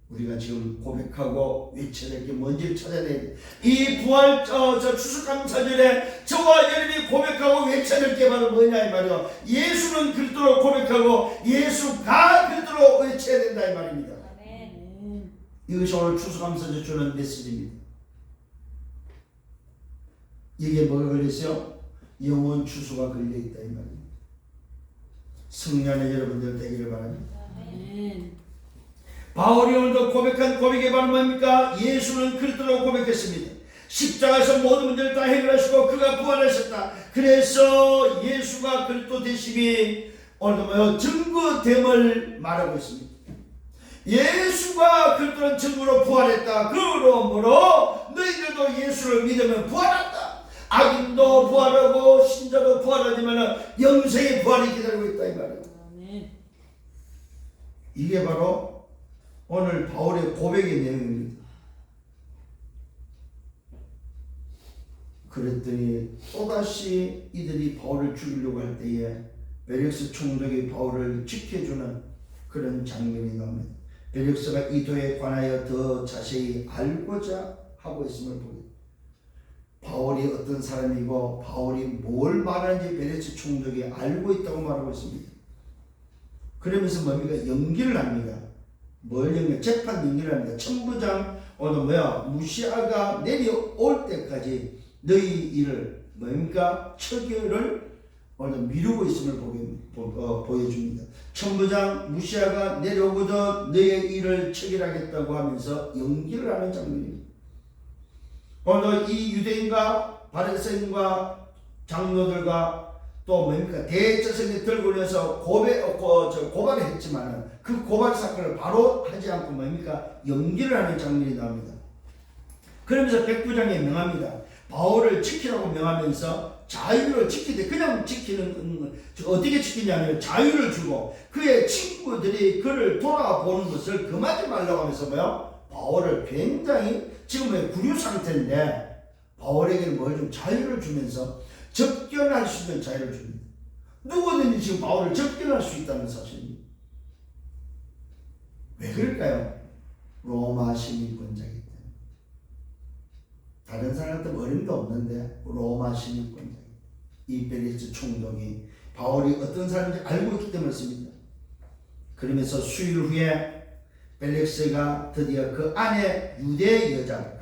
우리가 지금 고백하고 외쳐야 될 게 뭔지를 찾아야 돼. 이 부활 추수감사절에 저와 여러분이 고백하고 외쳐야 될 게 바로 뭐냐 이 말이에요. 예수는 그리스도로 고백하고 예수가 그리스도로 외쳐야 된다 이 말입니다. 아멘. 이것이 오늘 추수감사절 주는 메시지입니다. 이게 뭐가 걸렸어요? 영원 추수가 걸려있다 이 말입니다. 승리하는 여러분들 되기를 바랍니다. 아멘. 바울이 오늘도 고백한 고백이 바로 뭡니까? 예수는 그리스도라고 고백했습니다. 십자가에서 모든 문제를 다 해결하시고 그가 부활하셨다. 그래서 예수가 그리스도 되심이 오늘도 증거됨을 말하고 있습니다. 예수가 그리스도는 증거로 부활했다. 그러므로 너희들도 예수를 믿으면 부활한다. 악인도 부활하고 신자도 부활하지만 영생의 부활이 기다리고 있다 이 말이에요. 아멘. 이게 바로 오늘 바울의 고백의 내용입니다. 그랬더니 또다시 이들이 바울을 죽이려고 할 때에 벨릭스 총독이 바울을 지켜주는 그런 장면이 나옵니다. 벨릭스가 이 도에 관하여 더 자세히 알고자 하고 있음을 보게. 바울이 어떤 사람이고 바울이 뭘 말하는지 벨릭스 총독이 알고 있다고 말하고 있습니다. 그러면서 뭡니까? 연기를 합니다. 뭘 연기? 재판 연기를 합니다. 천부장 오늘 무시아가 내려올 때까지 너희 일을 뭡니까? 처결을 오늘 미루고 있음을 보여줍니다. 천부장 무시아가 내려오거든 너의 일을 처결하겠다고 하면서 연기를 하는 장면입니다. 오늘 이 유대인과 바리새인과 장로들과 또 뭡니까? 대제사장이 들고 올려서 고발을 했지만은 그 고발 사건을 바로 하지 않고 뭡니까? 연기를 하는 장면이 나옵니다. 그러면서 백부장에 명합니다. 바울을 지키라고 명하면서 자유를 지키되 그냥 지키는 어떻게 지키냐면 자유를 주고 그의 친구들이 그를 돌아보는 것을 금하지 말라고 하면서 바울을 굉장히 지금 구류 상태인데 바울에게 뭘 좀 자유를 주면서 접견할 수 있는 자유를 줍니다. 누구든지 지금 바울을 접견할 수 있다는 사실입니다. 왜 그럴까요? 로마 시민권자이기 때문에. 다른 사람한테 어림도 없는데 로마 시민권자. 이 벨릭스 총독이 바울이 어떤 사람인지 알고 있기 때문에 씁니다. 그러면서 수일 후에 벨릭스가 드디어 그 아내 유대 여자,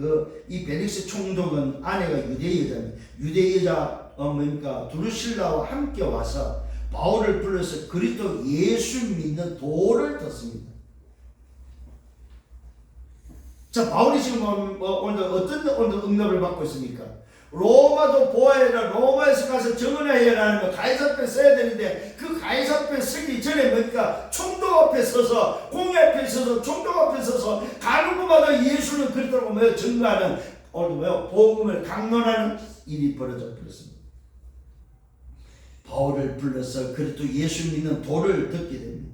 이 벨릭스 총독은 아내가 유대 여자입니다. 유대 여자 드루실라와 함께 와서 바울을 불러서 그리스도 예수 믿는 도를 떴습니다. 자, 바울이 지금 오늘 어떤 응답을 받고 있습니까? 로마도 보아야 로마에서 가서 증언해야 하는 거 가이사뼈 써야 되는데 그 가이사뼈 쓰기 전에 뭡니까? 총독 앞에 서서 공회 앞에 서서 총독 앞에 서서 가는 곳마다 예수는 그리스도라고 뭐 증거하는 오늘 뭐요? 복음을 강론하는 일이 벌어져 버렸습니다. 바울을 불러서 그리스도 예수 믿는 도를 듣게 됩니다.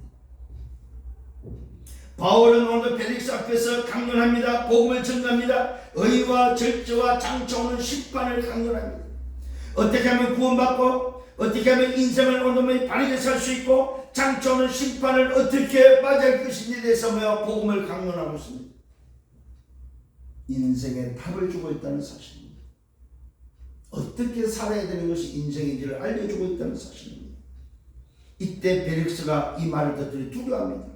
바울은 오늘 펠릭스 앞에서 강론합니다. 복음을 증거합니다. 의와 절제와 장차 오는 심판을 강론합니다. 어떻게 하면 구원받고 어떻게 하면 인생을 오늘 바르게 살 수 있고 장차 오는 심판을 어떻게 맞이할 것인지에 대해서 복음을 강론하고 있습니다. 인생의 답을 주고 있다는 사실입니다. 어떻게 살아야 되는 것이 인생인지를 알려주고 있다는 사실입니다. 이때 펠릭스가 이 말을 듣더니 두려워합니다.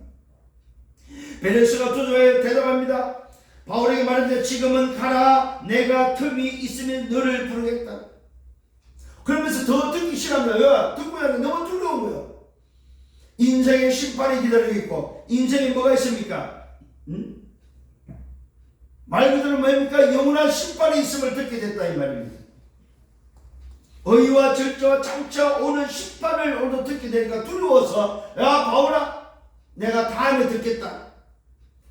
펠릭스가 두려워해 대답합니다. 바울에게 말하는데 지금은 가라. 내가 틈이 있으면 너를 부르겠다. 그러면서 더 듣기 싫어합니다. 듣고 나면 너무 두려운 거예요. 인생의 심판이 기다리고 있고 인생에 뭐가 있습니까? 말 그대로 뭡니까? 영원한 심판이 있음을 듣게 됐다 이 말입니다. 의와 절제와 장차 오는 심판을 오늘 듣게 되니까 두려워서 야 바울아 내가 다음에 듣겠다.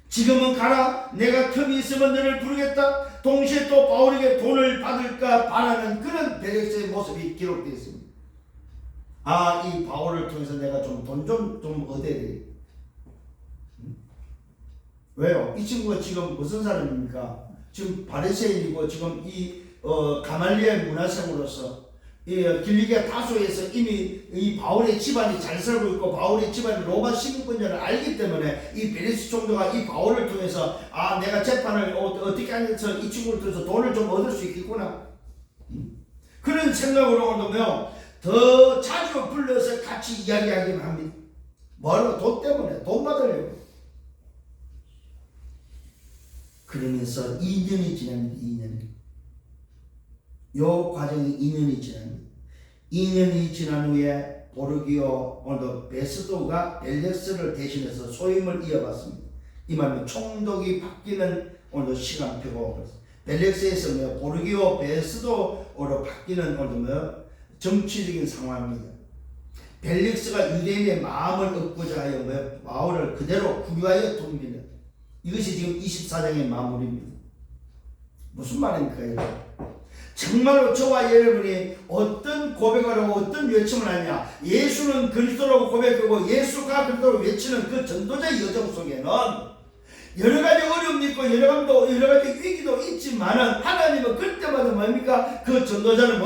지금은 가라. 내가 틈이 있으면 너를 부르겠다. 동시에 또 바울에게 돈을 받을까 바라는 그런 펠릭스의 모습이 기록되어 있습니다. 아, 이 바울을 통해서 내가 좀 돈 좀 얻어야 돼. 왜요? 이 친구가 지금 무슨 사람입니까? 지금 바리새인이고 지금 이 가말리엘 문화생으로서 길리기아 다소에서 이미 이 바울의 집안이 잘 살고 있고 바울의 집안이 로마 시민권자를 알기 때문에 이 펠릭스 총독가 이 바울을 통해서 아 내가 재판을 어떻게 하면서 이 친구를 통해서 돈을 좀 얻을 수 있겠구나 그런 생각으로 오면 더 자주 불러서 같이 이야기하기만 합니다. 뭐하러? 돈 때문에 돈 받으려고. 그러면서 2년이 지납니다. 2년이. 요 과정이 2년이 지납니다. 2년이 지난 후에 보르기오 베스도가 벨렉스를 대신해서 소임을 이어받습니다. 이 말은 총독이 바뀌는 오늘 시간표고 벨렉스에서 보르기오 베스도로 바뀌는 정치적인 상황입니다. 벨렉스가 유대인의 마음을 얻고자 하여 바울을 그대로 구류하여 둡니다. 이것이 지금 24장의 마무리입니다. 무슨 말입니까? 정말로 저와 여러분이 어떤 고백을 하고 어떤 외침을 하냐 예수는 그리스도라고 고백하고 예수가 그리스도라고 외치는 그 전도자의 여정 속에는 여러 가지 어려움이 있고 여러 가지 위기도 있지만은 하나님은 그때마다 뭡니까? 그 전도자는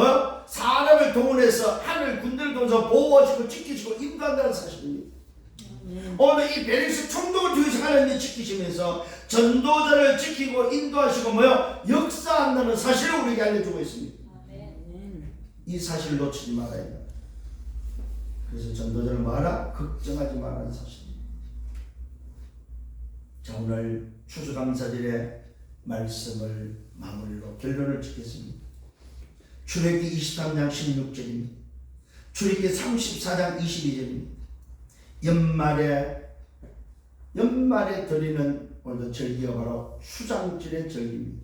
사람을 동원해서 하늘 군대를 동원해서 보호하시고 지키시고 인도한다는 사실입니다. 오늘 이 벨릭스 총독을 통해서 하나님이 지키시면서 전도자를 지키고 인도하시고 역사한다는 사실을 우리에게 알려주고 있습니다. 이 사실을 놓치지 말아야 합니다. 그래서 전도자를 뭐하라? 걱정하지 말라는 사실입니다. 자, 오늘 추수감사절의 말씀을 마무리로 결론을 짓겠습니다. 출애굽기 23장 16절입니다. 출애굽기 34장 22절입니다. 연말에 드리는 오늘 절기가 바로 수장절의 절기입니다.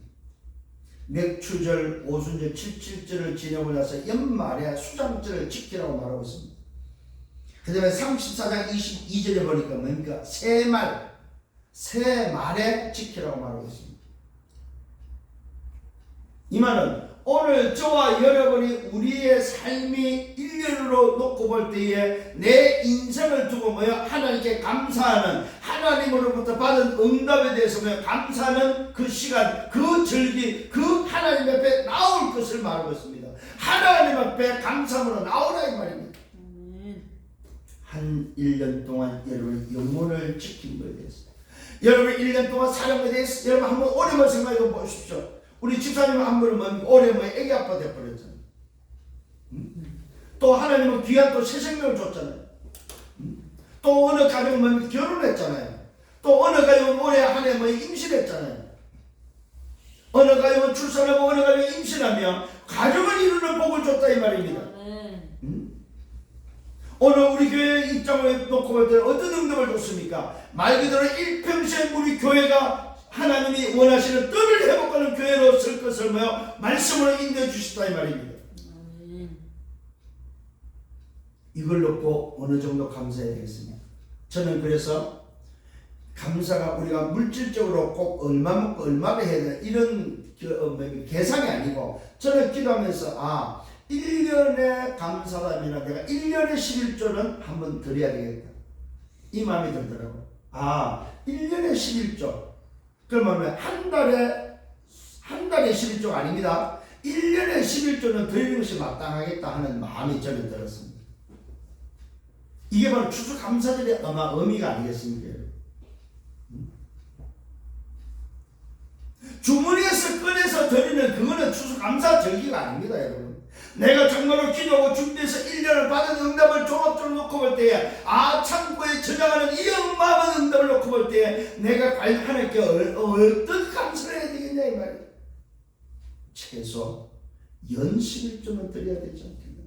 맥추절, 오순절, 칠칠절을 지내고 나서 연말에 수장절을 지키라고 말하고 있습니다. 그 다음에 34장 22절에 보니까 뭡니까? 새말에 지키라고 말하고 있습니다. 이 말은 오늘 저와 여러분이 우리의 삶이 1년으로 놓고 볼 때에 내 인생을 두고 하나님께 감사하는 하나님으로부터 받은 응답에 대해서 감사하는 그 시간, 그 절기, 그 하나님 앞에 나올 것을 말하고 있습니다. 하나님 앞에 감사함으로 나오라 이 말입니다. 한 1년 동안 여러분 영혼을 지킨 것에 대해서 여러분 1년 동안 사랑에 대해서 여러분 한번 오래만 생각해 보십시오. 우리 집사님은 한 번은 올해 애기 아빠 돼버렸잖아요. 또 하나님은 귀한 또 새 생명을 줬잖아요. 또 어느 가정은 결혼했잖아요. 또 어느 가정은 올해 한 해 임신했잖아요. 어느 가정은 출산하고 어느 가정은 임신하며 가정을 이루는 복을 줬다 이 말입니다. 오늘 우리 교회 입장을 놓고 볼 때 어떤 응답을 줬습니까? 말 그대로 일평생 우리 교회가 하나님이 원하시는 뜰을 회복하는 교회로 쓸 것을 말씀으로 인도해 주셨다 이 말입니다. 아멘. 이걸 놓고 어느 정도 감사해야 되겠습니까? 저는 그래서 감사가 우리가 물질적으로 꼭 얼마 먹고 얼마를 해야 되나 이런 계산이 아니고, 저는 기도하면서 1년에 감사라면 내가 1년에 11조는 한번 드려야 되겠다 이 마음이 들더라고. 1년에 11조 그러면 한 달에 11조가 아닙니다. 1년에 11조는 드리는 것이 마땅하겠다 하는 마음이 저는 들었습니다. 이게 바로 추수감사절의 의미가 아니겠습니까? 주머니에서 꺼내서 드리는 그거는 추수감사절기가 아닙니다, 여러분. 내가 정말로 기도하고 준비해서 1년을 받은 응답을 종합적으로 놓고 볼 때에 창고에 저장하는 이 어마어마한 응답을 놓고 볼 때에 내가 과연 하나님께 어떤 감사를 해야 되겠냐 이 말이에요. 최소 연 11조는 드려야 되지 않겠나.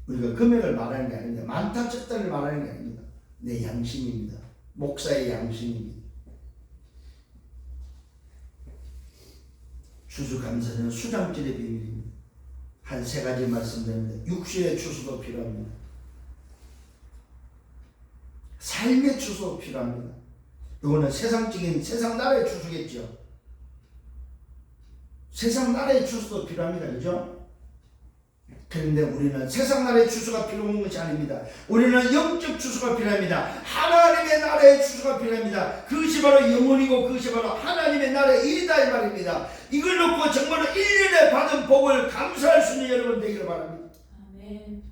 우리가 금액을 말하는 게 아닙니다. 많다 적다를 말하는 게 아닙니다. 내 양심입니다. 목사의 양심입니다. 추수감사절은 수장질의 비밀입니다. 한 3가지 말씀드립니다. 육신의 추수도 필요합니다. 삶의 추수도 필요합니다. 이거는 세상적인 세상 나라의 추수겠죠. 세상 나라의 추수도 필요합니다. 그죠? 그런데 우리는 세상 나라의 추수가 필요한 것이 아닙니다. 우리는 영적 추수가 필요합니다. 하나님의 나라의 추수가 필요합니다. 그것이 바로 영혼이고 그것이 바로 하나님의 나라의 일이다 이 말입니다. 이걸 놓고 정말로 1년에 받은 복을 감사할 수 있는 여러분 되기를 바랍니다. 아멘.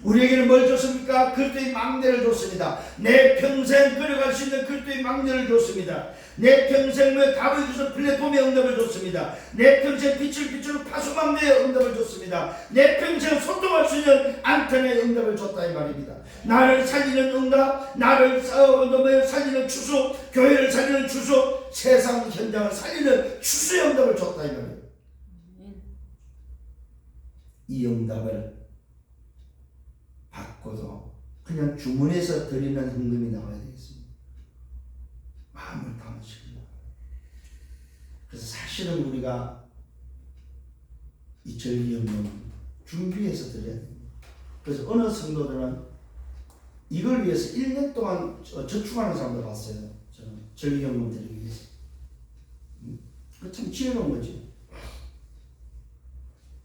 우리에게는 뭘 줬습니까? 그리스도의 망대를 줬습니다. 내 평생 걸어갈 수 있는 그리스도의 망대를 줬습니다. 내 평생 답을 주셔서 플랫폼의 응답을 줬습니다. 내 평생 빛을 비추는 파수망대의 응답을 줬습니다. 내 평생 소통할 수 있는 안테나의 응답을 줬다 이 말입니다. 나를 살리는 응답, 나를 살리는 추수, 교회를 살리는 추수, 세상 현장을 살리는 추수의 응답을 줬다 이 말입니다. 이 응답을 받고도 그냥 주문해서 드리는 헌금이 나와야 되겠습니다. 마음을 담으시고. 그래서 사실은 우리가 이 절기헌금 준비해서 드려야 됩니다. 그래서 어느 성도들은 이걸 위해서 1년 동안 저축하는 사람들 봤어요. 저는 절기헌금 드리기 위해서. 그 참 지혜로운 거지.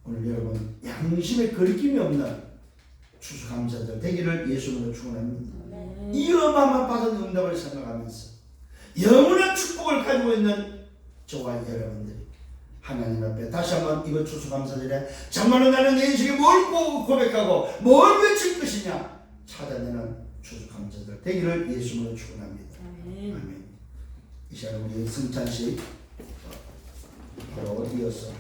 오늘 여러분 양심에 거리낌이 없는 추수감사절 되기를 예수님으로 축원합니다. 이 어마어마한 받은 응답을 생각하면서 영원한 축복을 가지고 있는 저와 여러분들이 하나님 앞에 다시 한번 이번 추수감사절에 정말로 나는 내 인생에 뭘 고백하고 뭘 외칠 것이냐 찾아내는 추수감사절 되기를 예수님으로 축원합니다. 아멘. 이 시간에 우리 승찬씨 바로 이어서